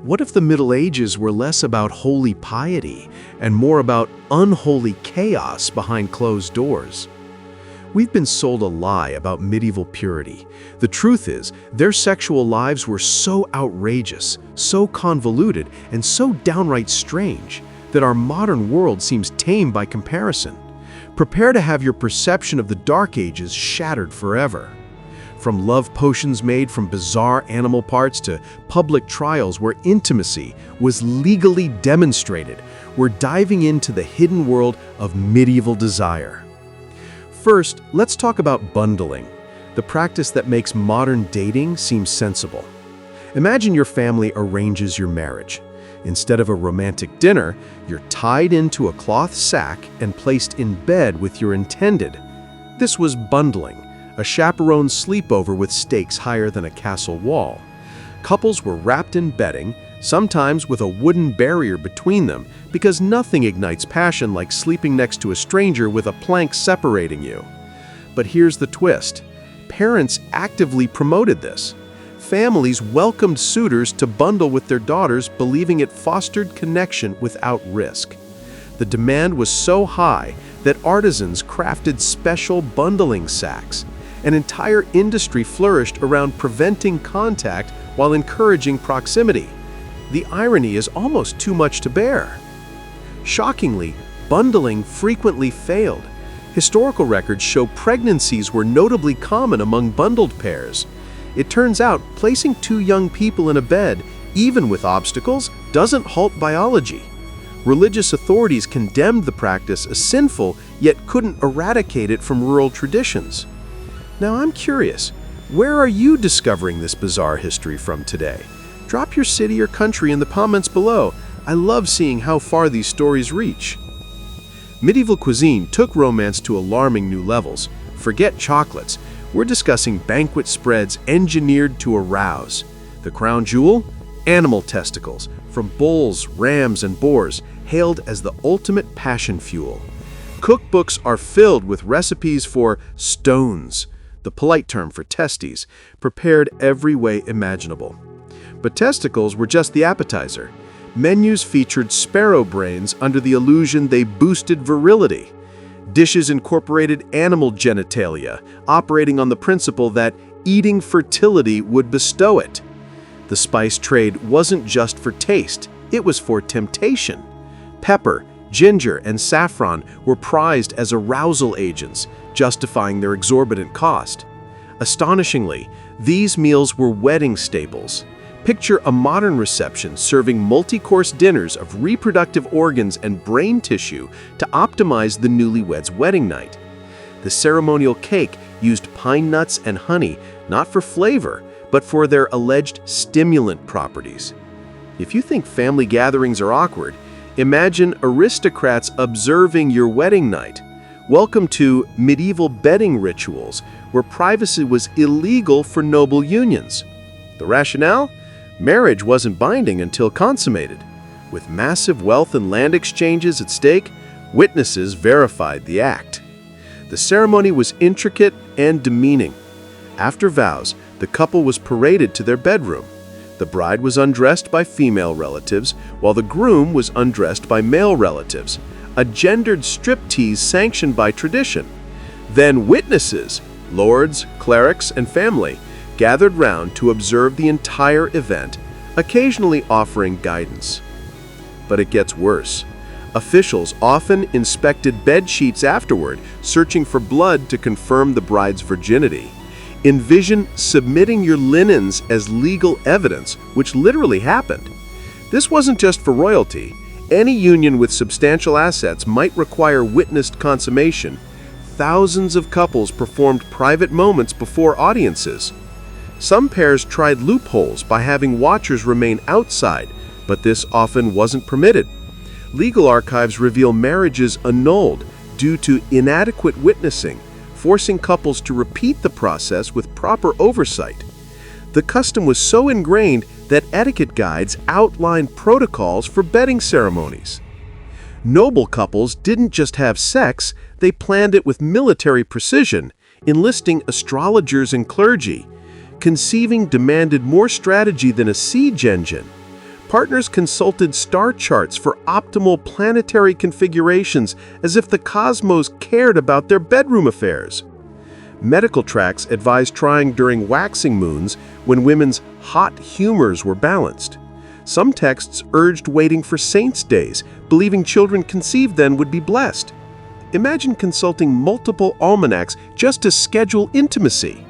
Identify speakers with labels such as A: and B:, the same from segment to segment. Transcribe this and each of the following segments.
A: What if the Middle Ages were less about holy piety and more about unholy chaos behind closed doors? We've been sold a lie about medieval purity. The truth is, their sexual lives were so outrageous, so convoluted, and so downright strange that our modern world seems tame by comparison. Prepare to have your perception of the Dark Ages shattered forever. From love potions made from bizarre animal parts to public trials where intimacy was legally demonstrated, we're diving into the hidden world of medieval desire. First, let's talk about bundling, the practice that makes modern dating seem sensible. Imagine your family arranges your marriage. Instead of a romantic dinner, you're tied into a cloth sack and placed in bed with your intended. This was bundling, a chaperone sleepover with stakes higher than a castle wall. Couples were wrapped in bedding, sometimes with a wooden barrier between them, because nothing ignites passion like sleeping next to a stranger with a plank separating you. But here's the twist. Parents actively promoted this. Families welcomed suitors to bundle with their daughters, believing it fostered connection without risk. The demand was so high that artisans crafted special bundling sacks. An entire industry flourished around preventing contact while encouraging proximity. The irony is almost too much to bear. Shockingly, bundling frequently failed. Historical records show pregnancies were notably common among bundled pairs. It turns out placing two young people in a bed, even with obstacles, doesn't halt biology. Religious authorities condemned the practice as sinful, yet couldn't eradicate it from rural traditions. Now I'm curious, where are you discovering this bizarre history from today? Drop your city or country in the comments below. I love seeing how far these stories reach. Medieval cuisine took romance to alarming new levels. Forget chocolates. We're discussing banquet spreads engineered to arouse. The crown jewel? Animal testicles, from bulls, rams, and boars, hailed as the ultimate passion fuel. Cookbooks are filled with recipes for stones, the polite term for testes, prepared every way imaginable. But testicles were just the appetizer. Menus featured sparrow brains under the illusion they boosted virility. Dishes incorporated animal genitalia, operating on the principle that eating fertility would bestow it. The spice trade wasn't just for taste, it was for temptation. Pepper, ginger, and saffron were prized as arousal agents, justifying their exorbitant cost. Astonishingly, these meals were wedding staples. Picture a modern reception serving multi-course dinners of reproductive organs and brain tissue to optimize the newlyweds' wedding night. The ceremonial cake used pine nuts and honey, not for flavor, but for their alleged stimulant properties. If you think family gatherings are awkward, imagine aristocrats observing your wedding night. Welcome to medieval bedding rituals, where privacy was illegal for noble unions. The rationale? Marriage wasn't binding until consummated. With massive wealth and land exchanges at stake, witnesses verified the act. The ceremony was intricate and demeaning. After vows, the couple was paraded to their bedroom. The bride was undressed by female relatives, while the groom was undressed by male relatives, a gendered striptease sanctioned by tradition. Then witnesses, lords, clerics, and family, gathered round to observe the entire event, occasionally offering guidance. But it gets worse. Officials often inspected bed sheets afterward, searching for blood to confirm the bride's virginity. Envision submitting your linens as legal evidence, which literally happened. This wasn't just for royalty. Any union with substantial assets might require witnessed consummation. Thousands of couples performed private moments before audiences. Some pairs tried loopholes by having watchers remain outside, but this often wasn't permitted. Legal archives reveal marriages annulled due to inadequate witnessing, forcing couples to repeat the process with proper oversight. The custom was so ingrained that etiquette guides outlined protocols for bedding ceremonies. Noble couples didn't just have sex, they planned it with military precision, enlisting astrologers and clergy. Conceiving demanded more strategy than a siege engine. Partners consulted star charts for optimal planetary configurations as if the cosmos cared about their bedroom affairs. Medical tracts advised trying during waxing moons when women's hot humors were balanced. Some texts urged waiting for saints' days, believing children conceived then would be blessed. Imagine consulting multiple almanacs just to schedule intimacy.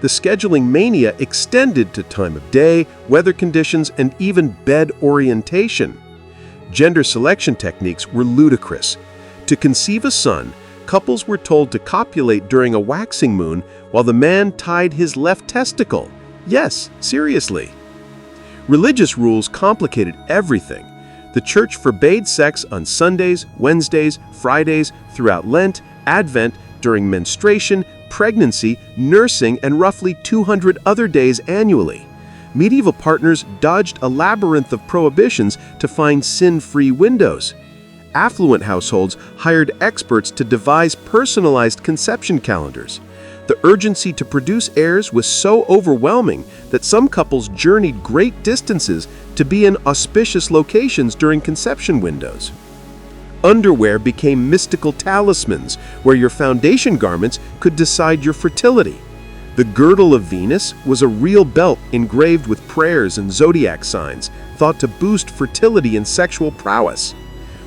A: The scheduling mania extended to time of day, weather conditions, and even bed orientation. Gender selection techniques were ludicrous. To conceive a son, couples were told to copulate during a waxing moon while the man tied his left testicle. Yes, seriously. Religious rules complicated everything. The church forbade sex on Sundays, Wednesdays, Fridays, throughout Lent, Advent, during menstruation, pregnancy, nursing, and roughly 200 other days annually. Medieval partners dodged a labyrinth of prohibitions to find sin-free windows. Affluent households hired experts to devise personalized conception calendars. The urgency to produce heirs was so overwhelming that some couples journeyed great distances to be in auspicious locations during conception windows. Underwear became mystical talismans, where your foundation garments could decide your fertility. The girdle of Venus was a real belt engraved with prayers and zodiac signs, thought to boost fertility and sexual prowess.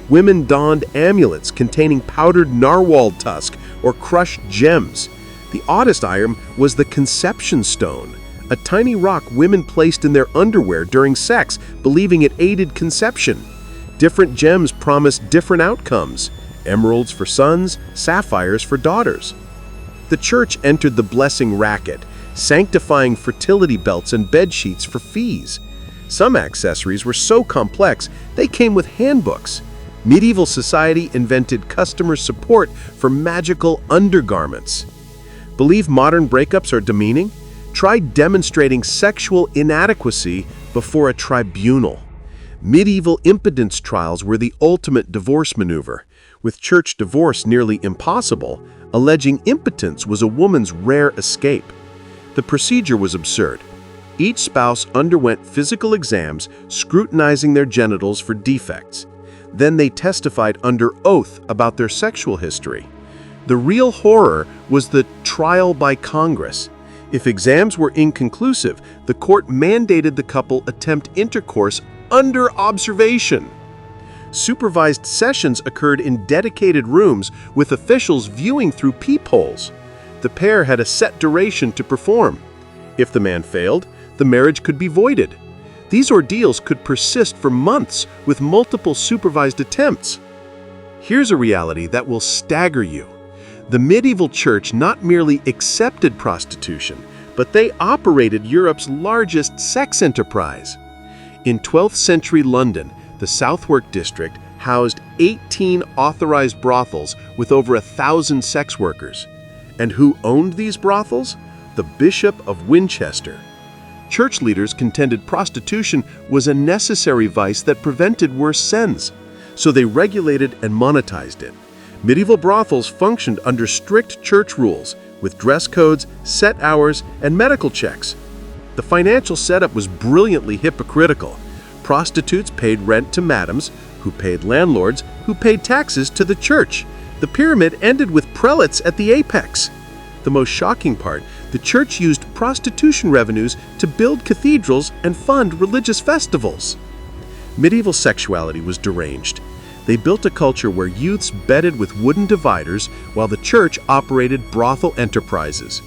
A: Women donned amulets containing powdered narwhal tusk or crushed gems. The oddest item was the conception stone, a tiny rock women placed in their underwear during sex, believing it aided conception. Different gems promised different outcomes: emeralds for sons, sapphires for daughters. The church entered the blessing racket, sanctifying fertility belts and bed sheets for fees. Some accessories were so complex they came with handbooks. Medieval society invented customer support for magical undergarments. Believe modern breakups are demeaning? Try demonstrating sexual inadequacy before a tribunal. Medieval impotence trials were the ultimate divorce maneuver, with church divorce nearly impossible, alleging impotence was a woman's rare escape. The procedure was absurd. Each spouse underwent physical exams, scrutinizing their genitals for defects. Then they testified under oath about their sexual history. The real horror was the trial by Congress. If exams were inconclusive, the court mandated the couple attempt intercourse under observation. Supervised sessions occurred in dedicated rooms with officials viewing through peepholes. The pair had a set duration to perform. If the man failed, the marriage could be voided. These ordeals could persist for months with multiple supervised attempts. Here's a reality that will stagger you. The medieval church not merely accepted prostitution, but they operated Europe's largest sex enterprise. In 12th century London, the Southwark district housed 18 authorized brothels with over 1,000 sex workers. And who owned these brothels? The Bishop of Winchester. Church leaders contended prostitution was a necessary vice that prevented worse sins, so they regulated and monetized it. Medieval brothels functioned under strict church rules, with dress codes, set hours, and medical checks. The financial setup was brilliantly hypocritical. Prostitutes paid rent to madams, who paid landlords, who paid taxes to the church. The pyramid ended with prelates at the apex. The most shocking part, the church used prostitution revenues to build cathedrals and fund religious festivals. Medieval sexuality was deranged. They built a culture where youths bedded with wooden dividers while the church operated brothel enterprises.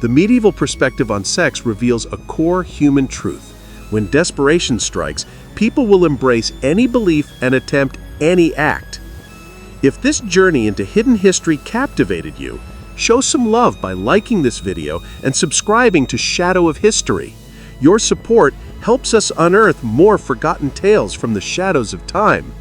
A: The medieval perspective on sex reveals a core human truth. When desperation strikes, people will embrace any belief and attempt any act. If this journey into hidden history captivated you, show some love by liking this video and subscribing to Shadow of History. Your support helps us unearth more forgotten tales from the shadows of time.